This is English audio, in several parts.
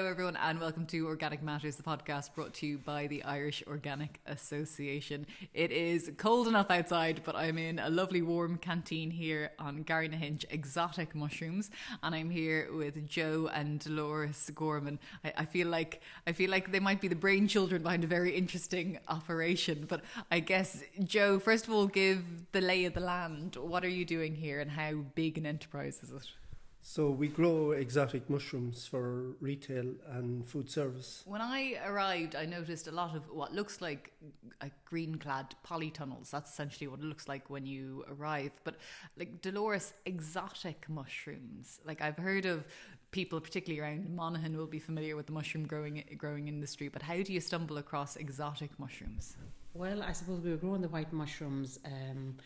Hello everyone and welcome to Organic Matters, the podcast brought to you by the Irish Organic Association. It is cold enough outside, but I'm in a lovely warm canteen here on Garryhinch Exotic Mushrooms, and I'm here with Joe and Dolores Gorman. I feel like they might be the brainchildren behind a very interesting operation, but I guess, Joe, first of all, give the lay of the land. What are you doing here and how big an enterprise is it? So we grow exotic mushrooms for retail and food service. When I arrived, I noticed a lot of what looks like green-clad polytunnels. That's essentially what it looks like when you arrive. But like Dolores, exotic mushrooms. Like I've heard of people, particularly around Monaghan, will be familiar with the mushroom growing industry. But how do you stumble across exotic mushrooms? Well, I suppose we were growing the white mushrooms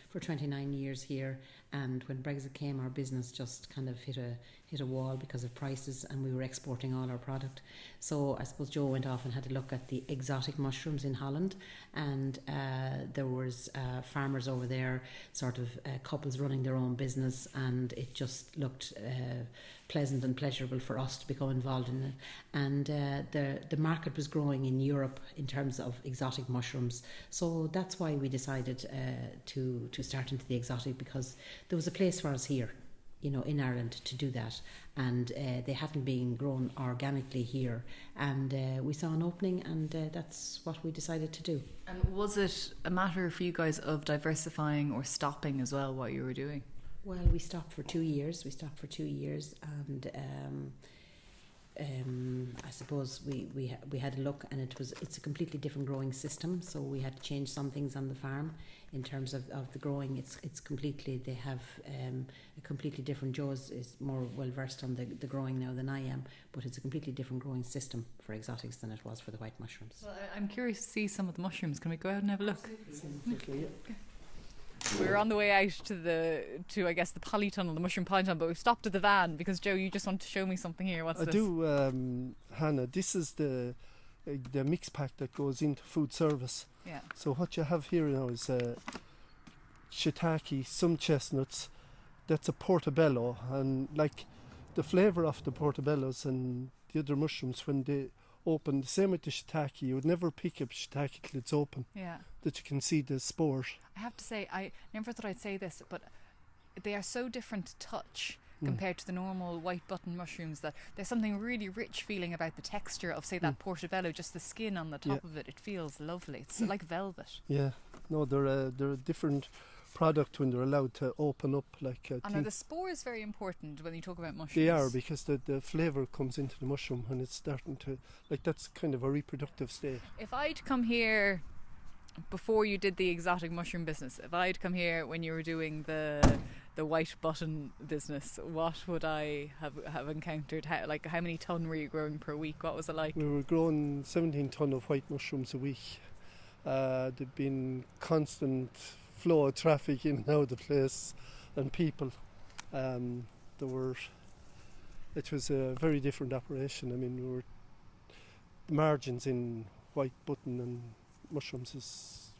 for 29 years here, and when Brexit came, our business just kind of hit a wall because of prices, and we were exporting all our product. So I suppose Joe went off and had a look at the exotic mushrooms in Holland, and there was farmers over there, sort of couples running their own business, and it just looked pleasant and pleasurable for us to become involved in it. And the market was growing in Europe in terms of exotic mushrooms. So that's why we decided to start into the exotic, because there was a place for us here, you know, in Ireland to do that, and they hadn't been grown organically here, and we saw an opening, and that's what we decided to do. And was it a matter for you guys of diversifying or stopping as well what you were doing? Well, we stopped for 2 years. And I suppose we had a look, and it's a completely different growing system. So we had to change some things on the farm in terms of the growing. It's completely, they have a completely different. Joe is more well versed on the growing now than I am, but it's a completely different growing system for exotics than it was for the white mushrooms. Well, I'm curious to see some of the mushrooms. Can we go out and have a look? Absolutely, yeah. We're on the way out to I guess the polytunnel, the mushroom polytunnel, but we've stopped at the van because Joe, you just want to show me something here. What's this? I do, Hannah. This is the mix pack that goes into food service. Yeah. So what you have here now is shiitake, some chestnuts. That's a portobello, and like the flavour of the portobellos and the other mushrooms when they open, the same with the shiitake, you would never pick up shiitake till it's open. Yeah. That you can see the spores. I have to say, I never thought I'd say this, but they are so different to touch compared to the normal white button mushrooms, that there's something really rich feeling about the texture of, say, that portobello, just the skin on the top of it. It feels lovely. It's like velvet. Yeah. No, they're a different product when they're allowed to open up. Like and are the spores very important when you talk about mushrooms? They are, because the flavour comes into the mushroom when it's starting to, like, that's kind of a reproductive state. If I'd come here before you did the exotic mushroom business, if I'd come here when you were doing the white button business, what would I have encountered? How many tonne were you growing per week? What was it like? We were growing 17 tonne of white mushrooms a week. There'd been constant flow of traffic in and out of the place, and people. It was a very different operation. I mean, the margins in white button and mushrooms is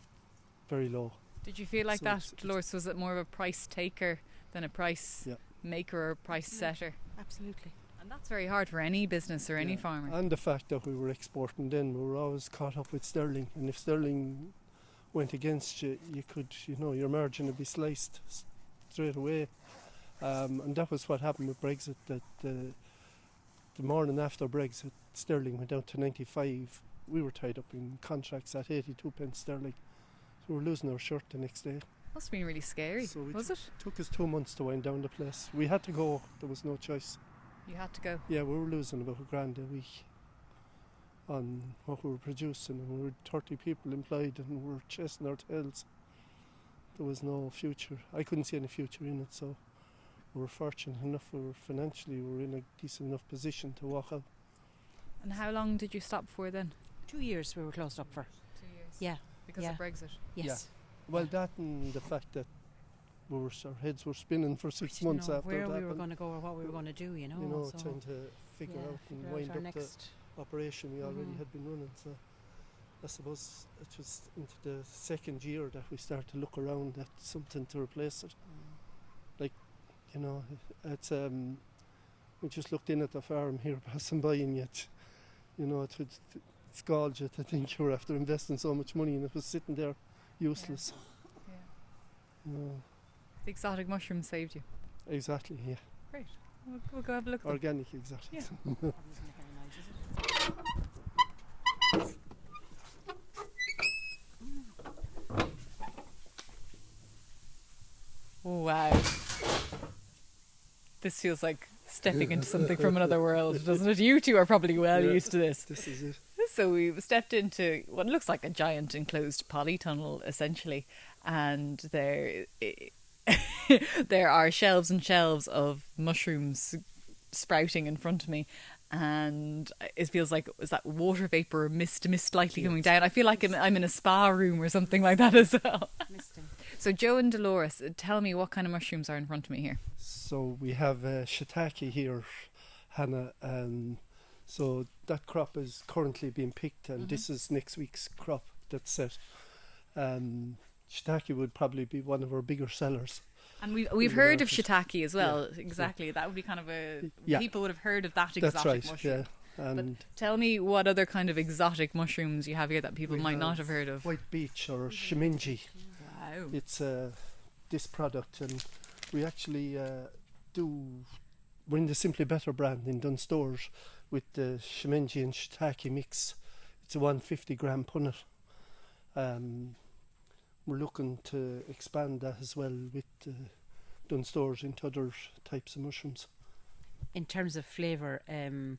very low. Did you feel like that, Dolores? Was it more of a price taker than a price maker or a price setter? Absolutely. And that's very hard for any business or any farmer. And the fact that we were exporting then, we were always caught up with sterling, and if sterling went against you, you could, your margin would be sliced straight away. And that was what happened with Brexit, that the morning after Brexit, sterling went down to 95. We were tied up in contracts at 82 pence sterling. So we were losing our shirt the next day. Must have been really scary, so was it? It took us 2 months to wind down the place. We had to go, there was no choice. You had to go? Yeah, we were losing about $1,000 a week on what we were producing, and we were 30 people employed, and we were chasing our tails. There was no future. I couldn't see any future in it, so we were fortunate enough, we were in a decent enough position to walk out. And how long did you stop for then? 2 years we were closed up for. 2 years? Yeah. Because of Brexit? Yes. Yeah. Well, that and the fact that our heads were spinning for 6 months after where that. we were going to go or what we were going to do, so trying to figure out and wind up the operation we already had been running. So I suppose it was into the second year that we started to look around at something to replace it. It's we just looked in at the farm here passing by, and yet You know, it would scald you to think you were after investing so much money and it was sitting there useless. Yeah. The exotic mushroom saved you. Exactly, yeah. Great. We'll go have a look. Organic exotic. Yeah. Wow. This feels like stepping into something from another world, doesn't it? You two are probably well used to this. This is it. So we've stepped into what looks like a giant enclosed polytunnel, essentially, and there are shelves and shelves of mushrooms sprouting in front of me, and it feels like is that water vapor or mist lightly coming down. I feel like I'm in a spa room or something like that as well. Misting. So Joe and Dolores, tell me what kind of mushrooms are in front of me here. So we have shiitake here, Hannah. So that crop is currently being picked, and this is next week's crop that's set. Shiitake would probably be one of our bigger sellers. And we've heard of shiitake as well. Yeah. Exactly. Yeah. That would be kind of people would have heard of that exotic that's right, mushroom. Yeah. But tell me what other kind of exotic mushrooms you have here that people might not have heard of. White beech or shiminji. Wow. It's this product, and we actually we're in the Simply Better brand in Dunn stores with the shiminji and shiitake mix. It's a 150 gram punnet. We're looking to expand that as well with Dunn stores into other types of mushrooms. In terms of flavour, the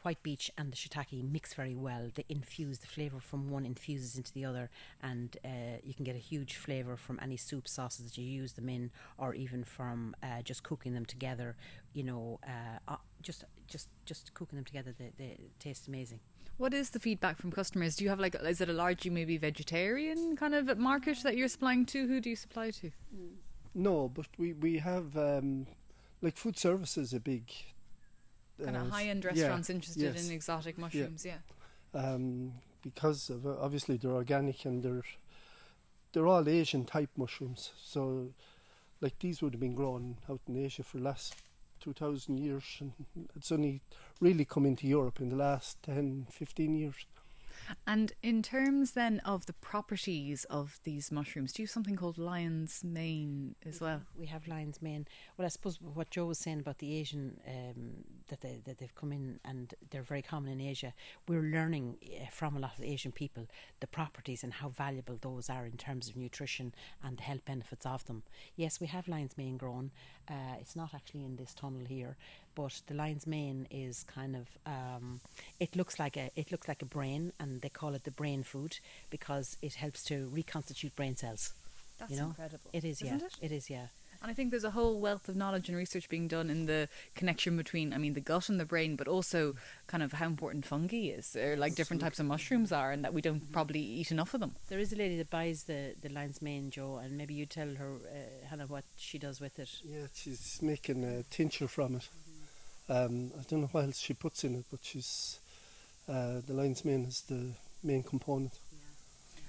white beech and the shiitake mix very well. They infuse the flavour from one infuses into the other, and you can get a huge flavour from any soup sauces that you use them in, or even from just cooking them together. You know, just cooking them together, they taste amazing. What is the feedback from customers? Do you have is it a largely maybe vegetarian kind of market that you're supplying to? Who do you supply to? No, but we have like food services, a big kind of high-end restaurants interested in exotic mushrooms, because of, obviously they're organic and they're all Asian type mushrooms. So like these would have been grown out in Asia for the last 2,000 years, and it's only really come into Europe in the last 10-15 years. And in terms then of the properties of these mushrooms, do you have something called lion's mane as well? We have lion's mane. Well, I suppose what Joe was saying about the Asian, that they've come in and they're very common in Asia, we're learning from a lot of the Asian people the properties and how valuable those are in terms of nutrition and the health benefits of them. Yes, we have lion's mane grown. It's not actually in this tunnel here, but the lion's mane is kind of it looks like a brain, and they call it the brain food because it helps to reconstitute brain cells. That's incredible. It is, isn't yeah. it? It is, yeah. And I think there's a whole wealth of knowledge and research being done in the connection between, the gut and the brain, but also kind of how important fungi is, or like different types of mushrooms are, and that we don't probably eat enough of them. There is a lady that buys the lion's mane, Joe, and maybe you tell her, Hannah, what she does with it. Yeah, she's making a tincture from it. I don't know what else she puts in it, but she's the lion's mane is the main component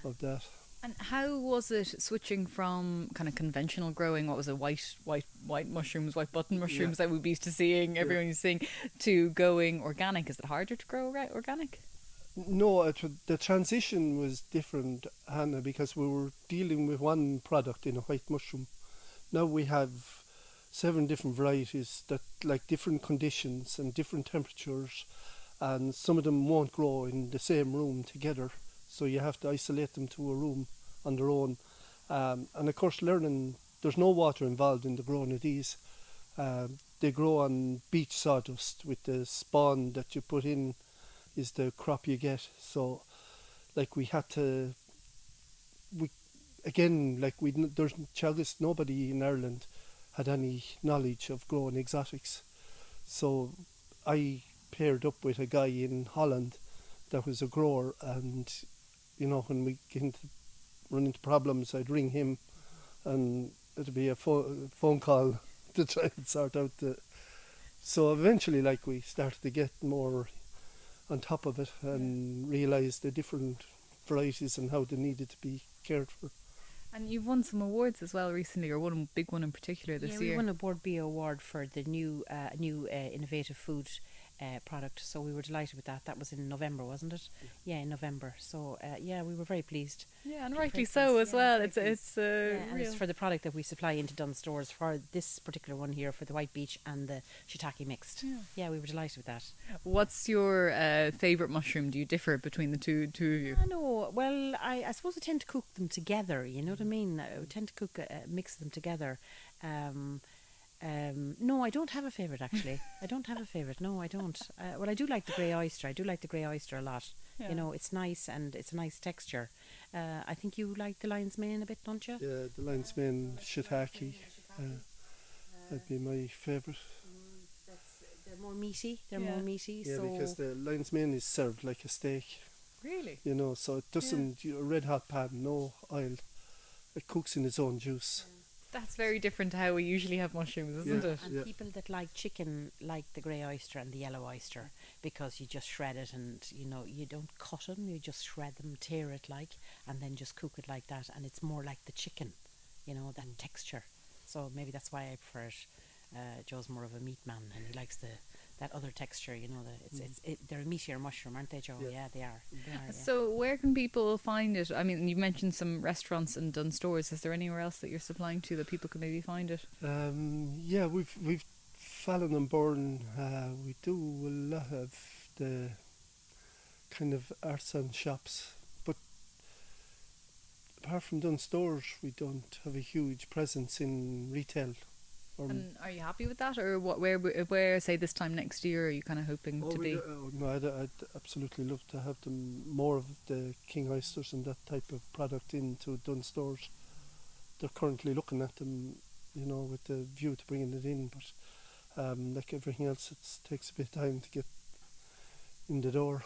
of that. And how was it switching from kind of conventional growing, what was it, white mushrooms, white button mushrooms that we'd be used to seeing, everyone used to seeing, to going organic? Is it harder to grow organic? No, the transition was different, Hannah, because we were dealing with one product in a white mushroom. Now we have 7 different varieties that like different conditions and different temperatures, and some of them won't grow in the same room together. So you have to isolate them to a room on their own. And of course, learning there's no water involved in the growing of these. They grow on beech sawdust with the spawn that you put in is the crop you get. So like we had to, there's Teagasc, nobody in Ireland had any knowledge of growing exotics. So I paired up with a guy in Holland that was a grower, and when we run into problems, I'd ring him and it'd be a phone call to try and sort out so eventually we started to get more on top of it and realise the different varieties and how they needed to be cared for. And you've won some awards as well recently, or one big one in particular this year. We won a Board B award for the new innovative food product. So we were delighted with that. That was in November, wasn't it? Yeah, in November. So we were very pleased. Yeah, and rightly so as well. It's and it's for the product that we supply into Dunn stores for this particular one here, for the white beech and the shiitake mixed. Yeah, we were delighted with that. What's your favourite mushroom? Do you differ between the two of you? No, well, I suppose I tend to cook them together. You know what I mean? I tend to cook, mix them together. No, I don't have a favourite actually. I don't have a favourite. No, I don't. Well, I do like the grey oyster. I do like the grey oyster a lot. Yeah. You know, it's nice and it's a nice texture. I think you like the lion's mane a bit, don't you? Yeah, the lion's mane shiitake. That'd be my favourite. They're more meaty. They're Yeah. more meaty. Yeah, so because the lion's mane is served like a steak. Really? You know, so it doesn't. A red hot pan, no oil. It cooks in its own juice. That's very different to how we usually have mushrooms, isn't it? And people that like chicken like the grey oyster and the yellow oyster, because you just shred it and, you know, you don't cut them, you just shred them, tear it and then just cook it like that, and it's more like the chicken, you know, that texture. So maybe that's why I prefer it. Joe's more of a meat man and he likes that other texture, you know. They're a meatier mushroom, aren't they, Joe? Yeah, they are. So where can people find it? I mean, you mentioned some restaurants and Dunn stores. Is there anywhere else that you're supplying to that people can maybe find it? Yeah, we've Fallon and Burn. We do a lot of the kind of artisan shops, but apart from Dunn stores, we don't have a huge presence in retail. And are you happy with that, or where say this time next year are you kind of hoping to be? No, I'd absolutely love to have them more of the king oysters and that type of product into Dunn stores. They're currently looking at them, you know, with the view to bringing it in, but like everything else, it takes a bit of time to get in the door.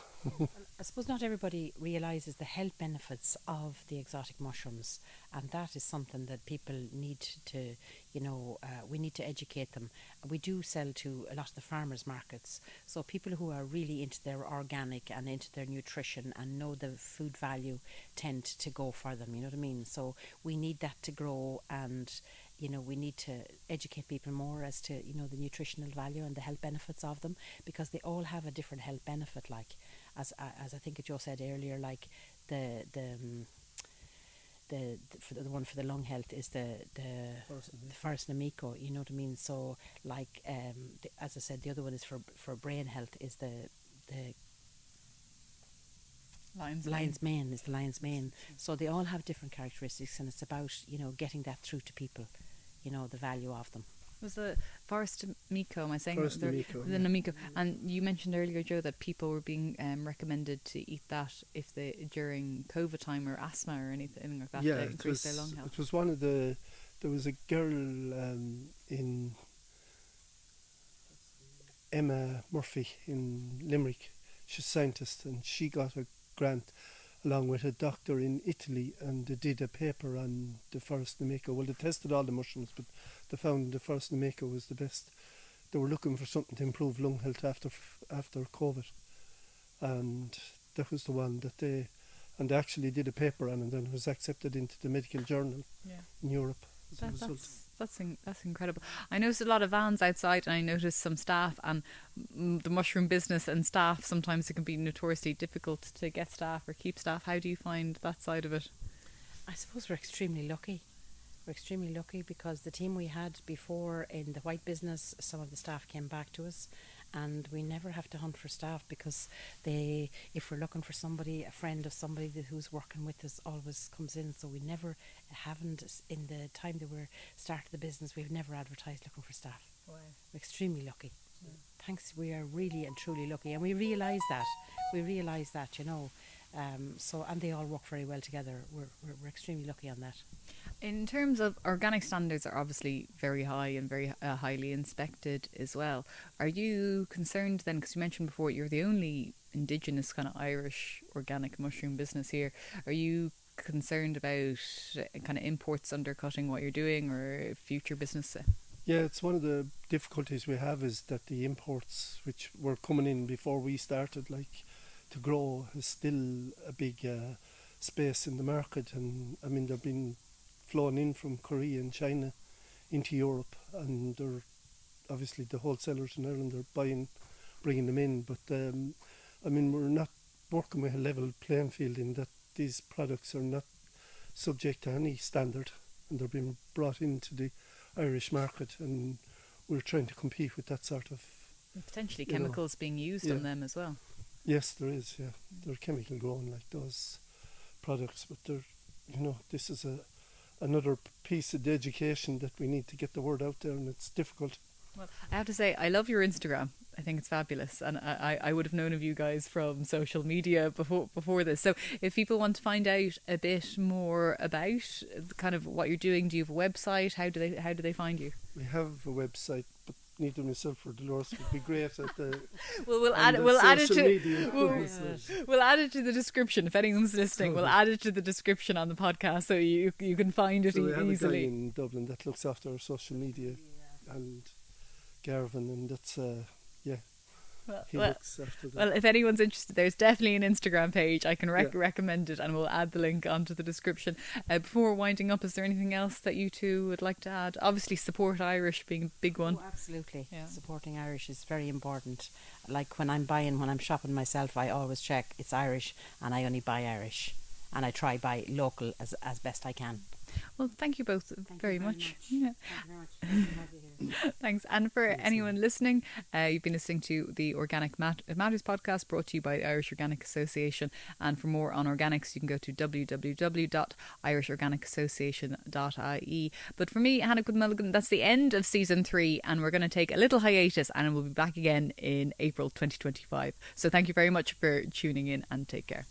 I suppose not everybody realises the health benefits of the exotic mushrooms, and that is something that people need to, you know, we need to educate them. We do sell to a lot of the farmers markets, so people who are really into their organic and into their nutrition and know the food value tend to go for them, you know what I mean? So we need that to grow, and you know, we need to educate people more as to, you know, the nutritional value and the health benefits of them, because they all have a different health benefit. Like, as I think Joe said earlier, like the one for the lung health is the Forest Namico, you know what I mean? So like as I said, the other one is for brain health is the lion's mane is the lion's mane. So they all have different characteristics, and it's about, you know, getting that through to people, you know, the value of them. Was the Forest Namico, am I saying? Forest Namico, the Namico. And you mentioned earlier, Joe, that people were being recommended to eat that if they during COVID time or asthma or anything like that to increase their lung health. It was one of there was a girl in Emma Murphy in Limerick. She's a scientist, and she got a grant along with a doctor in Italy, and they did a paper on the Forest Namico. Well, they tested all the mushrooms, but they found the Forest Namico was the best. They were looking for something to improve lung health after COVID, and that was the one that they actually did a paper on, and then it was accepted into the medical journal in Europe as a result. That's incredible. I noticed a lot of vans outside, and I noticed some staff, and the mushroom business and staff, sometimes it can be notoriously difficult to get staff or keep staff. How do you find that side of it? I suppose we're extremely lucky. We're extremely lucky because the team we had before in the white business, some of the staff came back to us, and we never have to hunt for staff, because if we're looking for somebody, a friend of somebody who's working with us always comes in. So we never haven't, in the time that we're started the business, we've never advertised looking for staff. Wow. We're extremely lucky. Thanks, we are really and truly lucky, and we realise that, you know. So, and they all work very well together. We're extremely lucky on that. In terms of organic standards, are obviously very high and very highly inspected as well. Are you concerned then, because you mentioned before you're the only indigenous kind of Irish organic mushroom business here, are you concerned about kind of imports undercutting what you're doing, or future business? Yeah, it's one of the difficulties we have, is that the imports which were coming in before we started, like, to grow, is still a big space in the market. And I mean, they've been flown in from Korea and China into Europe, and they're obviously the wholesalers in Ireland are bringing them in. But I mean, we're not working with a level playing field in that these products are not subject to any standard, and they're being brought into the Irish market, and we're trying to compete with that sort of... Potentially chemicals being used on them as well. Yes, there is, yeah. They're chemical grown like those products, but they're, this is another piece of the education that we need to get the word out there, and it's difficult. Well, I have to say, I love your Instagram. I think it's fabulous, and I would have known of you guys from social media before this. So if people want to find out a bit more about kind of what you're doing, do you have a website? How do they find you? We have a website, but neither myself or Dolores would be great at the... Well, we'll add it to the description. If anyone's listening, we'll add it to the description on the podcast, so you can find it we have easily. a guy in Dublin that looks after our social media, and Garvin, and that's he looks after that. Well, if anyone's interested, there's definitely an Instagram page. I can recommend it, and we'll add the link onto the description. Before winding up, is there anything else that you two would like to add? Obviously, support Irish being a big one. Oh, absolutely. Yeah. Supporting Irish is very important. Like when I'm shopping myself, I always check it's Irish, and I only buy Irish, and I try buy local as best I can. Well, thank you both very much. Yeah. Thank you very much. Thanks. And for anyone listening, you've been listening to the Organic Matters podcast, brought to you by the Irish Organic Association. And for more on organics, you can go to www.irishorganicassociation.ie. But for me, Hannah Goodmulligan, that's the end of season 3, and we're going to take a little hiatus, and we'll be back again in April 2025. So thank you very much for tuning in, and take care.